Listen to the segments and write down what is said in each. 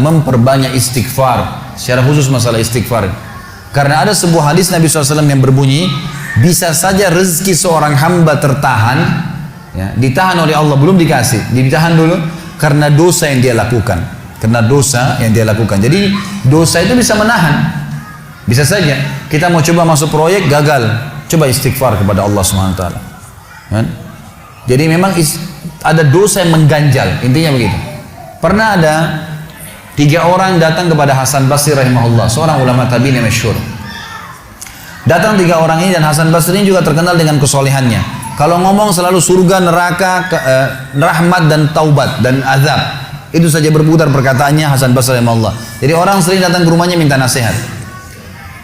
memperbanyak istighfar. Secara khusus masalah istighfar. Karena ada sebuah hadis Nabi SAW yang berbunyi, bisa saja rezeki seorang hamba tertahan, ya, ditahan oleh Allah, belum dikasih, ditahan dulu karena dosa yang dia lakukan. Karena dosa yang dia lakukan. Jadi dosa itu bisa menahan. Bisa saja kita mau coba masuk proyek gagal, coba istighfar kepada Allah SWT. Kan? Jadi memang ada dosa yang mengganjal, intinya begitu. Pernah ada 3 orang datang kepada Hasan Basri rahimahullah, seorang ulama tabi'in yang masyhur. Datang 3 orang ini, dan Hasan Basri ini juga terkenal dengan kesolehannya. Kalau ngomong selalu surga, neraka, rahmat dan taubat dan azab. Itu saja berputar perkataannya Hasan Basri rahimahullah. Jadi orang sering datang ke rumahnya minta nasihat.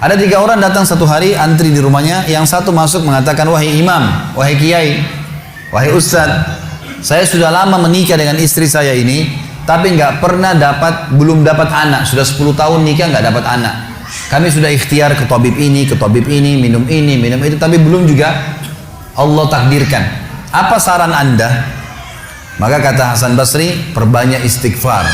Ada 3 orang datang satu hari, antri di rumahnya. Yang satu masuk mengatakan, wahai imam, wahai kiai, wahai ustadz, saya sudah lama menikah dengan istri saya ini, tapi belum dapat anak. Sudah 10 tahun nikah nggak dapat anak. Kami sudah ikhtiar ke tabib ini, minum itu, tapi belum juga Allah takdirkan. Apa saran anda? Maka kata Hasan Basri, perbanyak istighfar.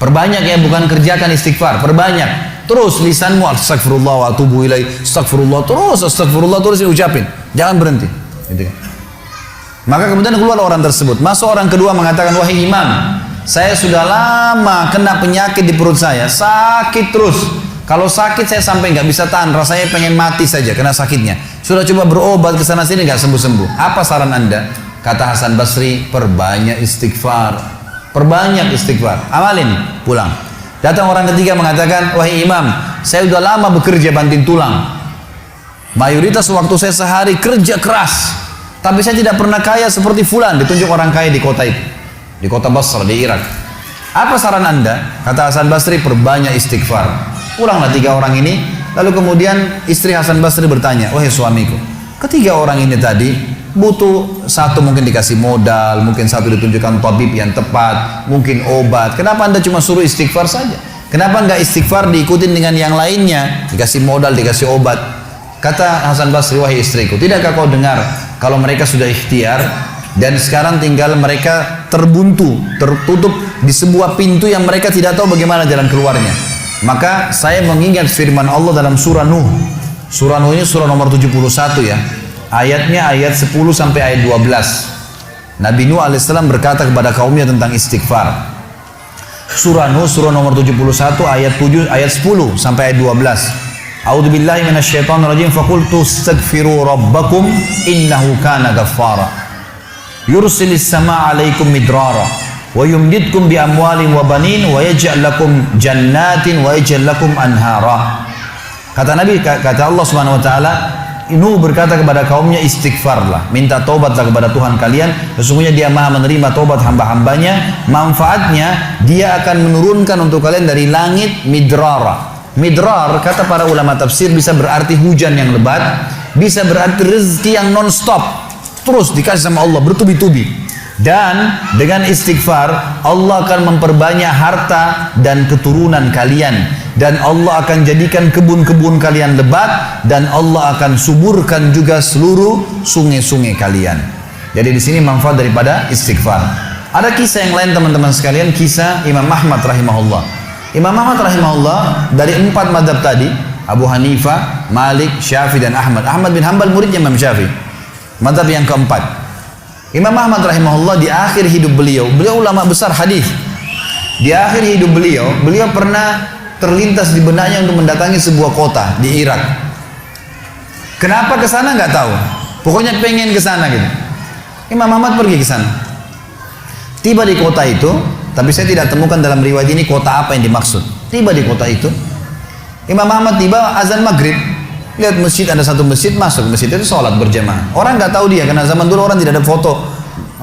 Perbanyak ya, bukan kerjakan istighfar, perbanyak. Terus lisanmu astagfirullah wa atubu ilaih, astagfirullah terus diucapin, jangan berhenti. Gitu. Maka kemudian keluar orang tersebut. Masuk orang kedua mengatakan, wahai imam, saya sudah lama kena penyakit di perut saya, sakit terus. Kalau sakit saya sampai nggak bisa tahan, rasanya pengen mati saja kena sakitnya. Sudah coba berobat ke sana sini nggak sembuh-sembuh. Apa saran anda? Kata Hasan Basri, perbanyak istighfar, perbanyak istighfar. Amalin, pulang. Datang orang ketiga mengatakan, wahai imam, saya sudah lama bekerja banting tulang. Mayoritas waktu saya sehari kerja keras, tapi saya tidak pernah kaya seperti fulan. Ditunjuk orang kaya di kota itu, di kota Basra, di Irak. Apa saran anda? Kata Hasan Basri, perbanyak istighfar. Pulanglah 3 orang ini. Lalu kemudian istri Hasan Basri bertanya, wahai suamiku, ketiga orang ini tadi butuh satu mungkin dikasih modal, mungkin satu ditunjukkan tabib yang tepat, mungkin obat. Kenapa anda cuma suruh istighfar saja? Kenapa enggak istighfar diikutin dengan yang lainnya? Dikasih modal, dikasih obat. Kata Hasan Basri, wahai istriku, tidakkah kau dengar kalau mereka sudah ikhtiar dan sekarang tinggal mereka terbuntu, tertutup di sebuah pintu yang mereka tidak tahu bagaimana jalan keluarnya. Maka saya mengingat firman Allah dalam surah Nuh. Surah Nuh ini surah nomor 71 ya. Ayatnya ayat 10 sampai ayat 12. Nabi Nuh alaihissalam berkata kepada kaumnya tentang istighfar. Surah Nuh surah nomor 71 ayat 10 sampai ayat 12. A'udzubillahi minasyaitonirrajim, faqultu astaghfiru rabbakum innahu kana ghaffara. Yursilis samaa'a 'alaikum midrara wa yumdidkum bi amwalin wa banin wa yaj'al lakum jannatin wa yaj'al lakum anhara. Kata Nabi, kata Allah Subhanahu wa taala, Nuh berkata kepada kaumnya, istighfarlah, minta taubatlah kepada Tuhan kalian, sesungguhnya Dia Maha menerima taubat hamba-hambanya. Manfaatnya Dia akan menurunkan untuk kalian dari langit midrara. Midrar kata para ulama tafsir bisa berarti hujan yang lebat, bisa berarti rezeki yang non-stop, terus dikasih sama Allah bertubi-tubi. Dan dengan istighfar Allah akan memperbanyak harta dan keturunan kalian, dan Allah akan jadikan kebun-kebun kalian lebat, dan Allah akan suburkan juga seluruh sungai-sungai kalian. Jadi di sini manfaat daripada istighfar. Ada kisah yang lain teman-teman sekalian, kisah Imam Ahmad rahimahullah. Imam Ahmad rahimahullah dari 4 mazhab tadi, Abu Hanifah, Malik, Syafi'i dan Ahmad. Ahmad bin Hanbal muridnya Imam Syafi'i. Mazhab yang keempat. Imam Ahmad rahimahullah di akhir hidup beliau ulama besar hadis. Di akhir hidup beliau pernah terlintas di benaknya untuk mendatangi sebuah kota di Irak. Kenapa ke sana nggak tahu. Pokoknya pengen ke sana gitu. Imam Ahmad pergi ke sana. Tiba di kota itu, tapi saya tidak temukan dalam riwayat ini kota apa yang dimaksud. Tiba di kota itu, Imam Ahmad tiba azan maghrib. Lihat masjid, ada satu masjid, masuk masjid itu sholat berjamaah. Orang nggak tahu dia, karena zaman dulu orang tidak ada foto,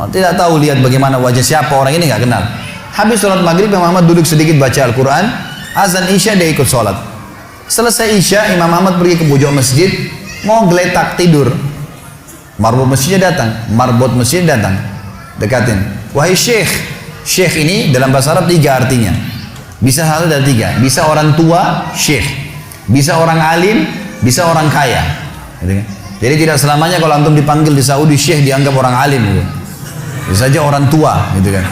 tidak tahu lihat bagaimana wajah siapa orang ini, nggak kenal. Habis sholat maghrib, Imam Ahmad duduk sedikit baca Al-Quran. Azan Isya dia ikut sholat. Selesai Isya, Imam Ahmad pergi ke pojok masjid, mau geletak tidur. Marbot masjidnya datang, dekatin. Wahai syekh, syekh ini dalam bahasa Arab 3 artinya. Bisa hal dari 3. Bisa orang tua, syekh. Bisa orang alim, bisa orang kaya. Jadi tidak selamanya kalau antum dipanggil di Saudi syekh dianggap orang alim gitu. Bisa saja orang tua gitu kan.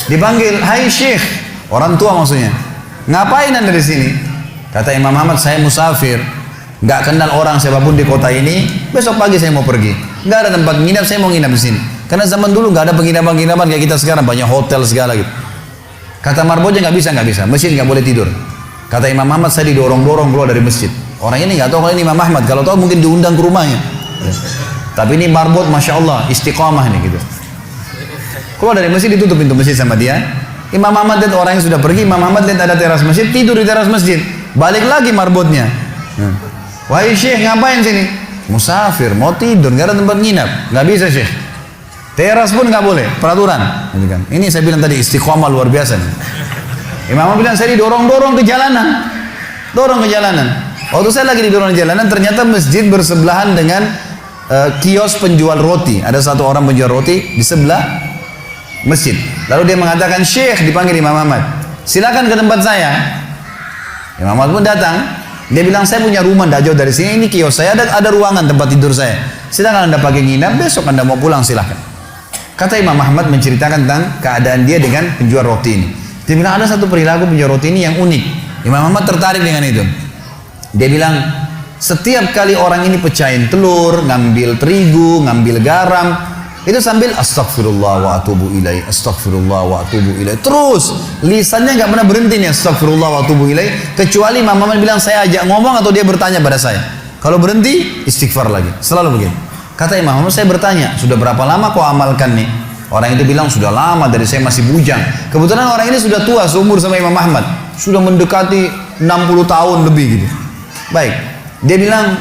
Dipanggil, hai Syekh, orang tua maksudnya. Ngapain anda di sini? Kata Imam Ahmad, saya musafir, nggak kenal orang siapapun di kota ini. Besok pagi saya mau pergi, nggak ada tempat nginap, saya mau nginap di sini. Karena zaman dulu nggak ada penginapan-penginapan kayak kita sekarang, banyak hotel segala gitu. Kata marbotnya, nggak bisa, masjid nggak boleh tidur. Kata Imam Ahmad, saya didorong-dorong keluar dari masjid. Orang ini nggak tahu kalau ini Imam Ahmad, kalau tahu mungkin diundang ke rumahnya. Tapi ini marbot, masya Allah, istiqamah nih gitu. Keluar dari masjid, ditutup pintu masjid sama dia. Imam Ahmad lihat orang yang sudah pergi, Imam Ahmad lihat ada teras masjid, tidur di teras masjid. Balik lagi marbotnya. Wahai Syekh, ngapain sini? Musafir, mau tidur, nggak ada tempat nginap. Nggak bisa Syekh. Teras pun nggak boleh, peraturan. Ini saya bilang tadi istiqomah luar biasa nih. Imam Ahmad bilang, saya didorong-dorong ke jalanan. Dorong ke jalanan. Waktu saya lagi didorong ke jalanan, ternyata masjid bersebelahan dengan kios penjual roti. Ada satu orang penjual roti di sebelah masjid. Lalu dia mengatakan, Syekh, dipanggil Imam Ahmad, silakan ke tempat saya. Imam Ahmad pun datang. Dia bilang, saya punya rumah tidak jauh dari sini, ini kios saya, ada ruangan tempat tidur saya. Silakan anda pakai nginap, besok anda mau pulang silakan. Kata Imam Ahmad menceritakan tentang keadaan dia dengan penjual roti ini. Dia bilang, ada satu perilaku penjual roti ini yang unik. Imam Ahmad tertarik dengan itu. Dia bilang, setiap kali orang ini pecahin telur, ngambil terigu, ngambil garam, itu sambil astagfirullah wa atubu ilaih, astagfirullah wa atubu ilaih. Terus lisannya nggak pernah berhenti nih, astagfirullah wa atubu ilaih, kecuali Imam Ahmad bilang saya ajak ngomong atau dia bertanya pada saya. Kalau berhenti, istighfar lagi. Selalu begitu. Kata Imam Ahmad, saya bertanya, sudah berapa lama kau amalkan nih? Orang itu bilang, sudah lama, dari saya masih bujang. Kebetulan orang ini sudah tua seumur sama Imam Ahmad, sudah mendekati 60 tahun lebih gitu. Baik, dia bilang,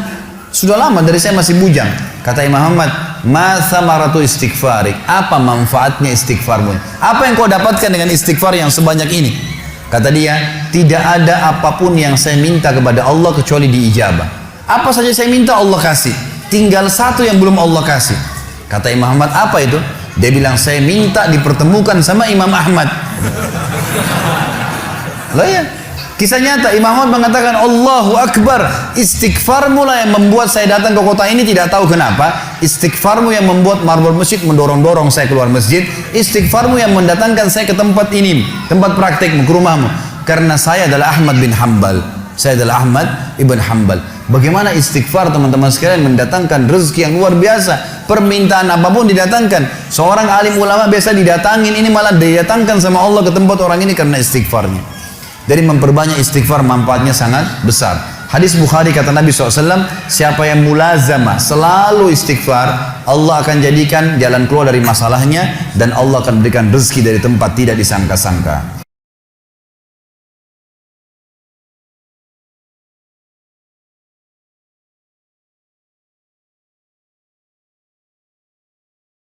sudah lama, dari saya masih bujang. Kata Imam Ahmad, ma thamaratu istighfarik, apa manfaatnya istighfarmu? Apa yang kau dapatkan dengan istighfar yang sebanyak ini? Kata dia, tidak ada apapun yang saya minta kepada Allah kecuali diijabah. Apa saja saya minta Allah kasih, tinggal satu yang belum Allah kasih. Kata Imam Ahmad, apa itu? Dia bilang, saya minta dipertemukan sama Imam Ahmad. Loh ya, kisah nyata. Imam Ahmad mengatakan, Allahu Akbar, istighfarmu lah yang membuat saya datang ke kota ini, tidak tahu kenapa. Istighfarmu yang membuat marbot masjid mendorong-dorong saya keluar masjid. Istighfarmu yang mendatangkan saya ke tempat ini, tempat praktekmu, ke rumahmu. Karena saya adalah Ahmad bin Hanbal. Saya adalah Ahmad ibn Hanbal. Bagaimana istighfar teman-teman sekalian mendatangkan rezeki yang luar biasa. Permintaan apapun didatangkan. Seorang alim ulama biasa didatangin, ini malah didatangkan sama Allah ke tempat orang ini karena istighfarnya. Jadi memperbanyak istighfar manfaatnya sangat besar. Hadis Bukhari kata Nabi SAW, siapa yang mulazamah selalu istighfar, Allah akan jadikan jalan keluar dari masalahnya dan Allah akan berikan rezeki dari tempat tidak disangka-sangka.